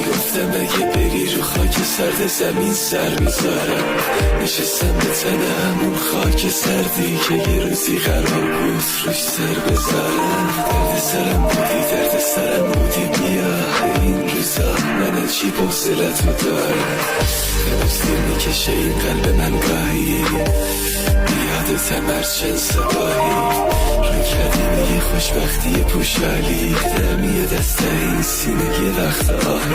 گفتم اگه بری رو خاک سرد زمین سر میذارم. نشستم به تن همون خاک سردی که یه روزی قرار بود روش سر بذارم. درد سرم بودی درد سرم بودی بیا این روزا من چی بحصلتو دارم. هنوز دیر میکشه این قلب من گاهی بیادتم از چند سباهی رو کلمه خوشبختی پوشالی دمی دست این سینه یه وقت آهی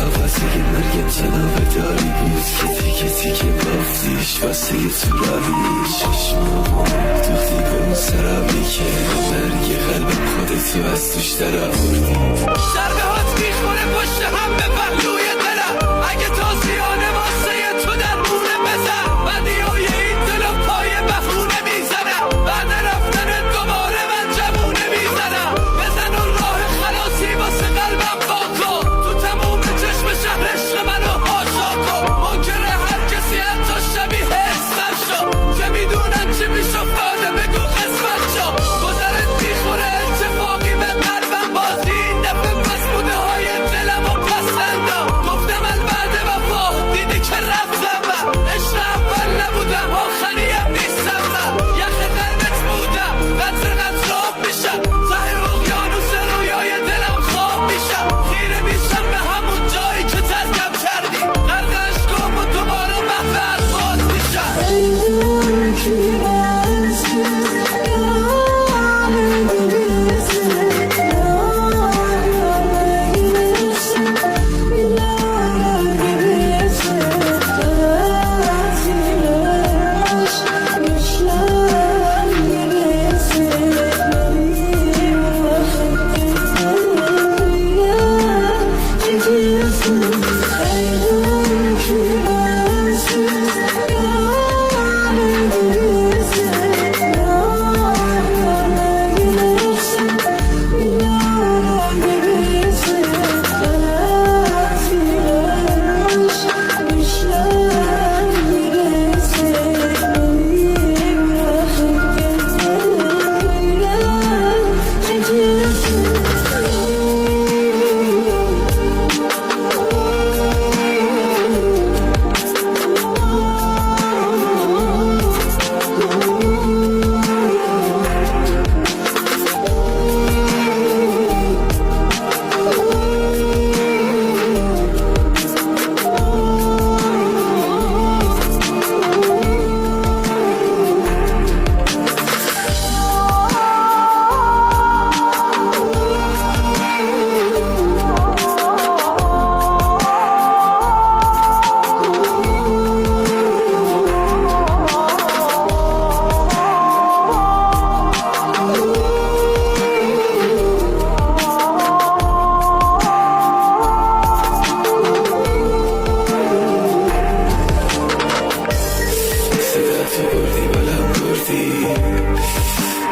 آوازه مرگم جناب داری بود که تیکه تیکه بافتیش واسه یه توراهی چشمامو دوختی به اون سرابی که مرگ قلبم خودتو از توش در آوردی. ضربه هات میخوره پشت هم به پهلوی دلم اگه تازیانه واسه تو در مونه بزن بدیای این دل و پای بخونه میزنم بعد رفتن دوباره من جمونه میزنم بزن اون راه خلاصی واسه قلبم با کن تو تموم چشم شهر عشق منو هاشا کن منکره هر کسی حتی شبیه اسمم شو که میدونن چی میشفتاده بگو قسمت شو گذرت میخوره اتفاقی به قلبم بازی این دفعه پس بوده های دلم و پسندا گفتم البته وفا دیدی که رفتم من عشق اول نبودم آخریم نیستم من یخ قلبت بودم قطر قطراب میشم ته اقیانوس رویای دلم خواب میشم خیره میشم به همون جایی که ترکم کردی غرق عشقم و دوباره محو الفاظ میشم.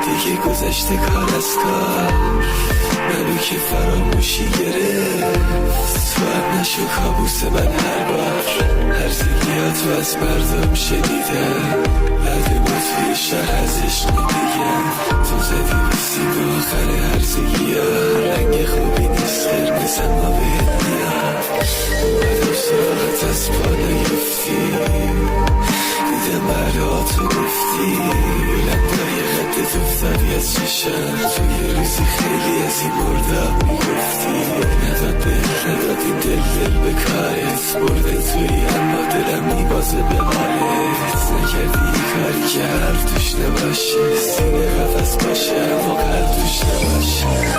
دیگه گذشته کار از کار منو که فراموشی گرفت تو هم نشو کابوس من هر بار هر زیگیاتو از مردم شنیدم بعد ما توی شهر ازش نمیگم تو زدی بسیم به آخر هر زیگیا رنگ خوبی نیست قرمزم ما بهت میاد اومدم سراغت از پا نیفتی دیدم مراتو گفتی بلندای قدت افتادی از چشم تو یه روزی خیلی از این بردم میگفتی نداد به نداد این دل به کارت برده توی اما دلم میبازه به حالت نکردی کاری که حرف توش نباشه سینه قفص باشه اما قلب توش نباشه